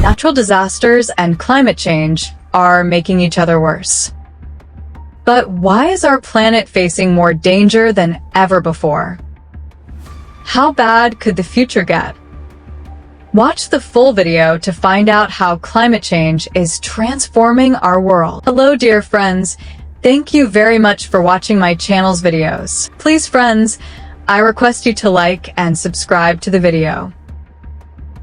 Natural disasters and climate change are making each other worse. But why is our planet facing more danger than ever before? How bad could the future get? Watch the full video to find out how climate change is transforming our world. Hello, dear friends. Thank you very much for watching my channel's videos. Please, friends, I request you to like and subscribe to the video.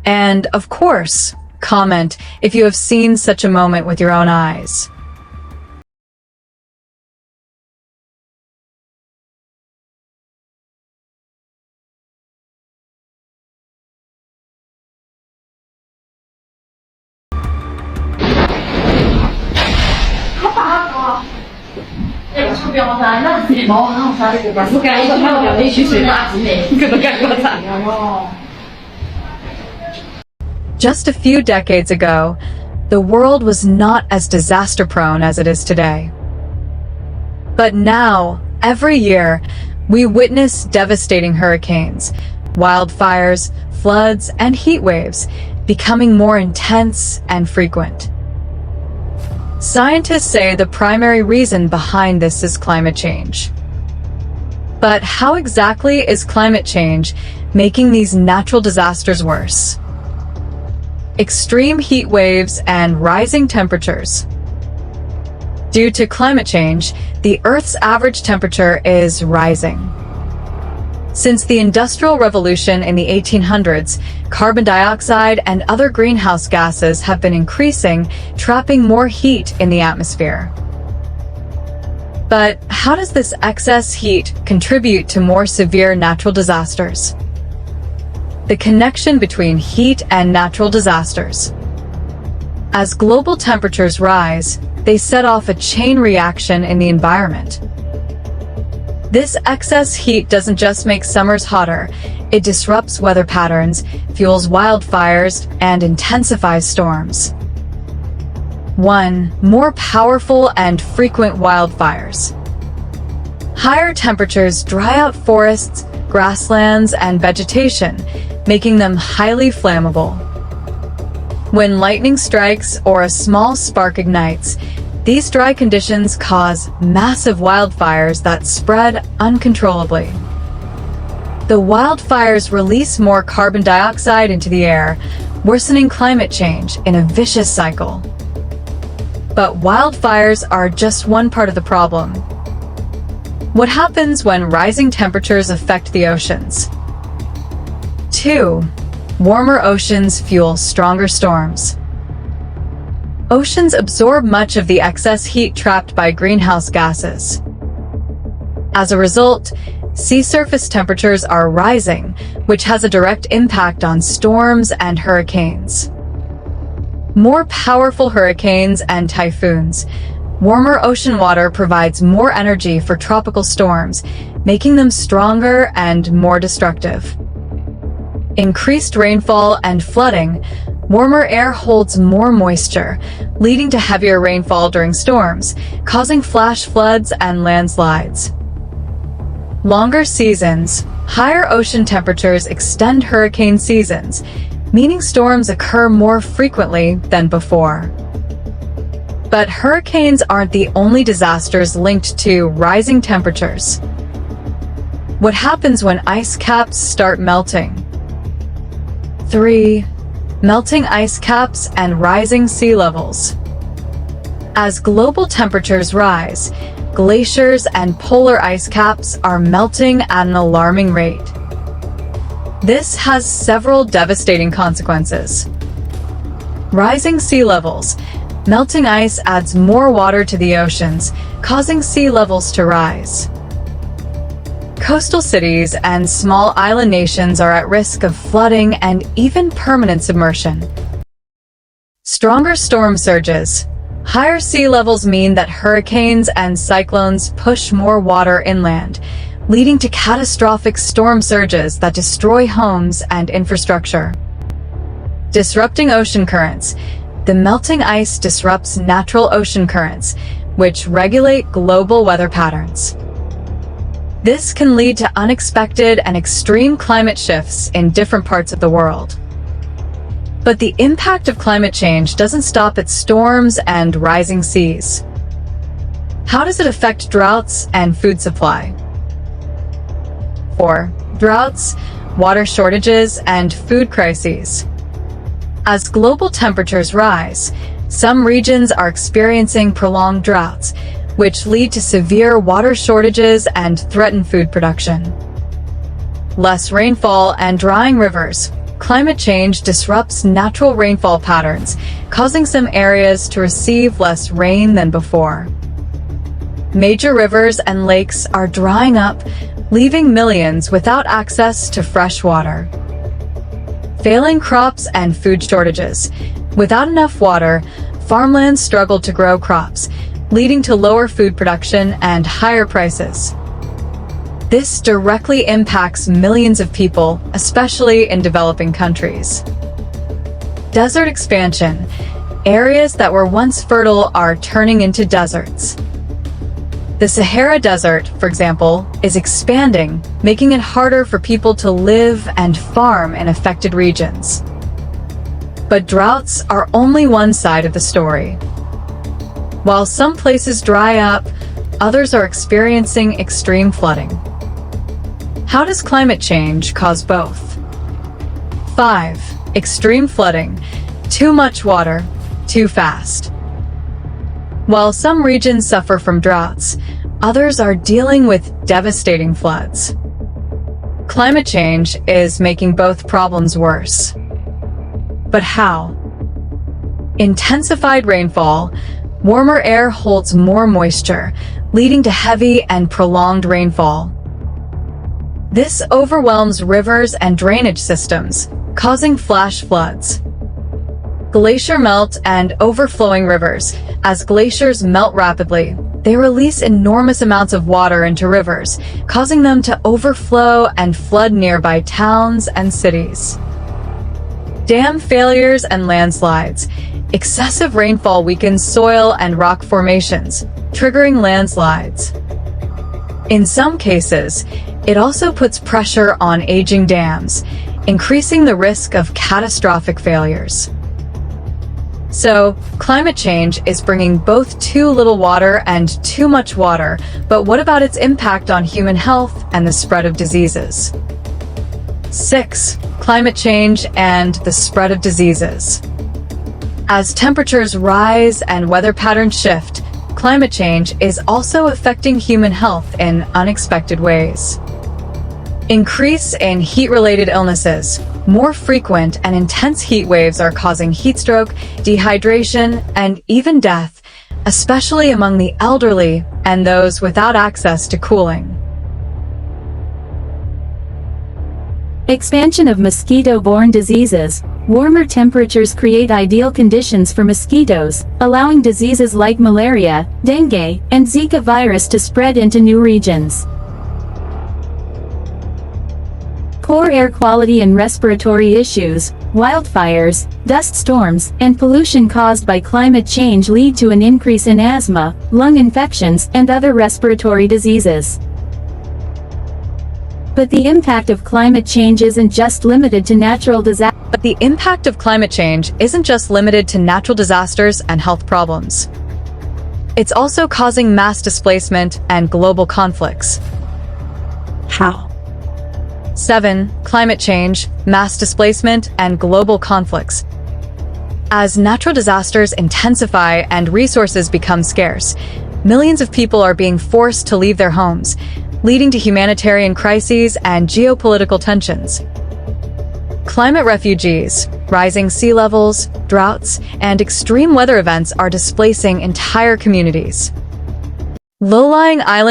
And, of course, comment if you have seen such a moment with your own eyes. Just a few decades ago, the world was not as disaster-prone as it is today. But now, every year, we witness devastating hurricanes, wildfires, floods, and heat waves becoming more intense and frequent. Scientists say the primary reason behind this is climate change. But how exactly is climate change making these natural disasters worse? Extreme heat waves and rising temperatures. Due to climate change, the Earth's average temperature is rising. Since the Industrial Revolution in the 1800s, carbon dioxide and other greenhouse gases have been increasing, trapping more heat in the atmosphere. But how does this excess heat contribute to more severe natural disasters? The connection between heat and natural disasters. As global temperatures rise, they set off a chain reaction in the environment. This excess heat doesn't just make summers hotter, it disrupts weather patterns, fuels wildfires, and intensifies storms. 1. More powerful and frequent wildfires. Higher temperatures dry out forests, grasslands, and vegetation, making them highly flammable. When lightning strikes or a small spark ignites, these dry conditions cause massive wildfires that spread uncontrollably. The wildfires release more carbon dioxide into the air, worsening climate change in a vicious cycle. But wildfires are just one part of the problem. What happens when rising temperatures affect the oceans? 2. Warmer oceans fuel stronger storms. Oceans absorb much of the excess heat trapped by greenhouse gases. As a result, sea surface temperatures are rising, which has a direct impact on storms and hurricanes. More powerful hurricanes and typhoons. Warmer ocean water provides more energy for tropical storms, making them stronger and more destructive. Increased rainfall and flooding. Warmer air holds more moisture, leading to heavier rainfall during storms, causing flash floods and landslides. Longer seasons. Higher ocean temperatures extend hurricane seasons, meaning storms occur more frequently than before. But hurricanes aren't the only disasters linked to rising temperatures. What happens when ice caps start melting? 3. Melting ice caps and rising sea levels. As global temperatures rise, glaciers and polar ice caps are melting at an alarming rate. This has several devastating consequences. Rising sea levels. Melting ice adds more water to the oceans, causing sea levels to rise. Coastal cities and small island nations are at risk of flooding and even permanent submersion. Stronger storm surges. Higher sea levels mean that hurricanes and cyclones push more water inland, leading to catastrophic storm surges that destroy homes and infrastructure. Disrupting ocean currents. The melting ice disrupts natural ocean currents, which regulate global weather patterns. This can lead to unexpected and extreme climate shifts in different parts of the world. But the impact of climate change doesn't stop at storms and rising seas. How does it affect droughts and food supply? 4. Droughts, water shortages, and food crises. As global temperatures rise, some regions are experiencing prolonged droughts, which lead to severe water shortages and threaten food production. Less rainfall and drying rivers. Climate change disrupts natural rainfall patterns, causing some areas to receive less rain than before. Major rivers and lakes are drying up, leaving millions without access to fresh water. Failing crops and food shortages. Without enough water, farmlands struggle to grow crops, leading to lower food production and higher prices. This directly impacts millions of people, especially in developing countries. Desert expansion. Areas that were once fertile are turning into deserts. The Sahara Desert, for example, is expanding, making it harder for people to live and farm in affected regions. But droughts are only one side of the story. While some places dry up, others are experiencing extreme flooding. How does climate change cause both? 5. Extreme flooding. Too much water, too fast. While some regions suffer from droughts, others are dealing with devastating floods. Climate change is making both problems worse. But how? Intensified rainfall. Warmer air holds more moisture, leading to heavy and prolonged rainfall. This overwhelms rivers and drainage systems, causing flash floods. Glacier melt and overflowing rivers. As glaciers melt rapidly, they release enormous amounts of water into rivers, causing them to overflow and flood nearby towns and cities. Dam failures and landslides. Excessive rainfall weakens soil and rock formations, triggering landslides. In some cases, it also puts pressure on aging dams, increasing the risk of catastrophic failures. So, climate change is bringing both too little water and too much water, but what about its impact on human health and the spread of diseases? 6. Climate change and the spread of diseases. As temperatures rise and weather patterns shift, climate change is also affecting human health in unexpected ways. Increase in heat-related illnesses. More frequent and intense heat waves are causing heat stroke, dehydration, and even death, especially among the elderly and those without access to cooling. Expansion of mosquito-borne diseases. Warmer temperatures create ideal conditions for mosquitoes, allowing diseases like malaria, dengue, and Zika virus to spread into new regions. Poor air quality and respiratory issues. Wildfires, dust storms, and pollution caused by climate change lead to an increase in asthma, lung infections, and other respiratory diseases. But the impact of climate change isn't just limited to natural disasters. And health problems. It's also causing mass displacement and global conflicts. How? 7. Climate change, mass displacement, and global conflicts. As natural disasters intensify and resources become scarce, millions of people are being forced to leave their homes, leading to humanitarian crises and geopolitical tensions. Climate refugees, rising sea levels, droughts, and extreme weather events are displacing entire communities. Low-lying islands